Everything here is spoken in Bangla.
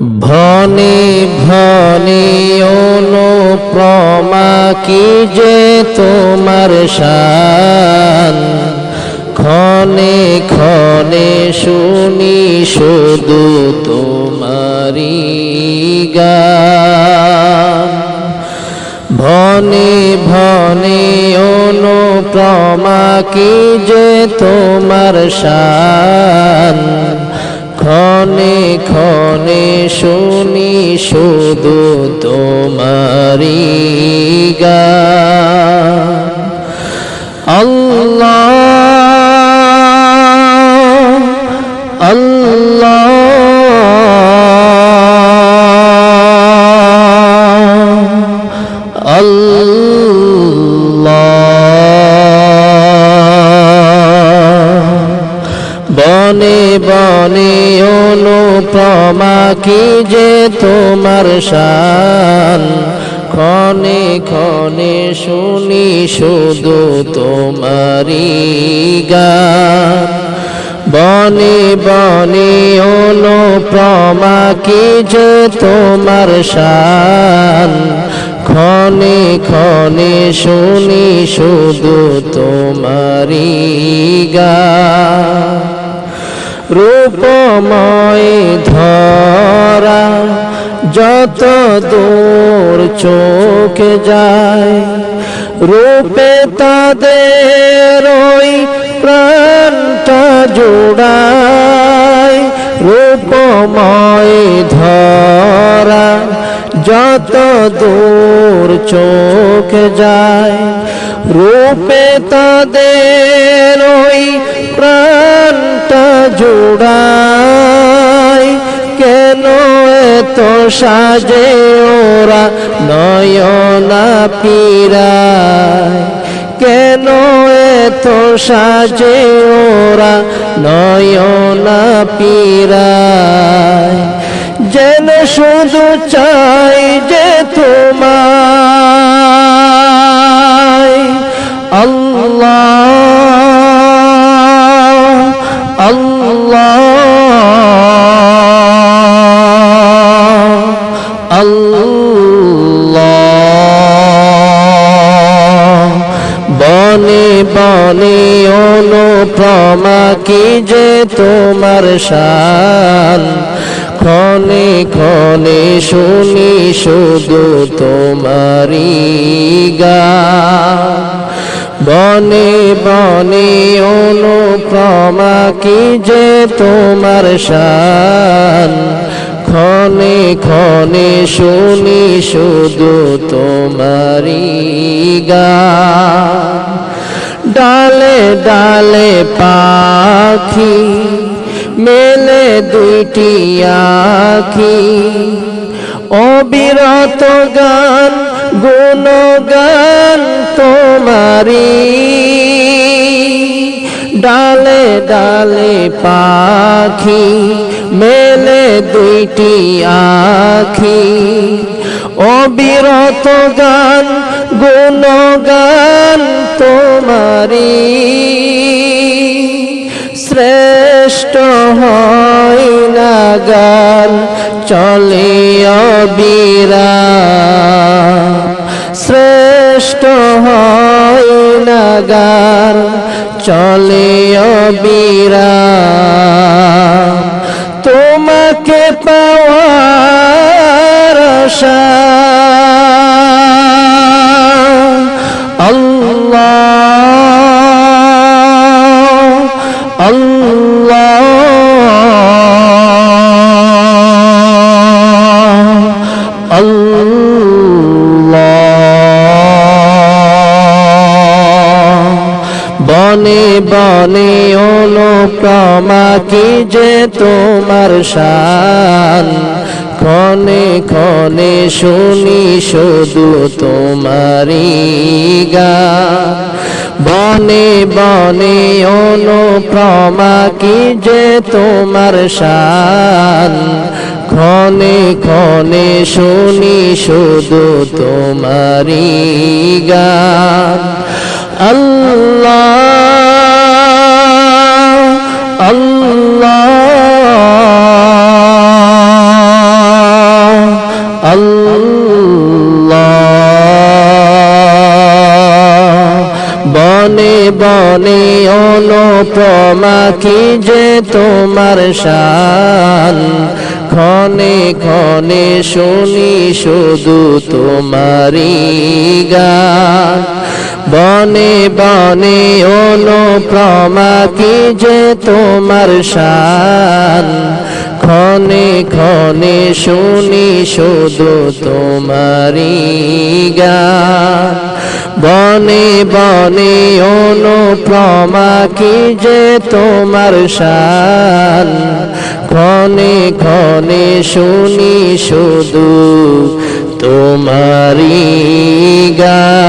ভনে ভনে অনুপ্রমা কি যে তোমার শান, ক্ষণে ক্ষণে শুনি শুধু তোমারি গান। ভনে ভনে অনুপ্রমা কি যে তোমার শান, ক্ষণে ক্ষণে শুনি শুধু তোমারি গান। আল্লাহ আল্লাহ বনে বনে অনুপমা কি যে তোমার শান, ক্ষণে ক্ষণে শুনি শুধু তোমারি গান। বনে বনে অনুপমা কি যে তোমার শান, ক্ষণে ক্ষণে শুনি শুধু তোমারি গান। রূপময় ধরা যত দূর চোখে যায়, রূপে তাদের ওই প্রাণটা জোড়ায়। রূপময় ধরা যত দূর চোখে যায়, রূপে তাদের ওই প্রাণটা জোড়ায়। কেন এত সাজে ওরা নয়না পিরায়, কেন এত সাজে ওরা নয়না পিরায়। যেন শুধু চাই যে তোমায়। আল্লাহ আল্লাহ আল্লাহ। বনে বনে অনুপমা কি যে তোমার শান, ক্ষণে ক্ষণে শুনি শুধু তোমারি গান। বনে বনে অনুপমা কি যে তোমার শান, ক্ষণে ক্ষণে শুনি শুধু তোমারি গান। ডালে ডালে পাখি মেলে দুইটি আখি, অবিরত গান গুণগান তোমারি। ডালে ডালে পাখি মেলে দুইটি আখি, অবিরত গান গুণগান তোমারি। শ্রেষ্ঠ হয় না গান চলে অবিরাম, শ্রেষ্ঠ হয় না গান চলে অবিরাম। তোমাকে পাওয়ার আশা আল্লাহ আল্লাহ আল্লাহ। বনে বনে অনুপমা কি যে তোমার শান, ক্ষণে ক্ষণে শুনি শুধু তোমারি গান। বনে বনে অনুপমা কি যে তোমার শান, ক্ষণে ক্ষণে শুনি শুধু তোমারি গান। আল্লাহ আল্লাহ অনুপমা কি যে তোমার শান ক্ষণে ক্ষণে শুনি শুধু তোমারি গান বনে বনে অনুপমা কি যে তোমার শান ক্ষণে ক্ষণে শুনি শুধু তোমারি গান বনে বনে অনুপমা কি যে তোমার শান ক্ষণে ক্ষণে শুনি শুধু তোমারি গান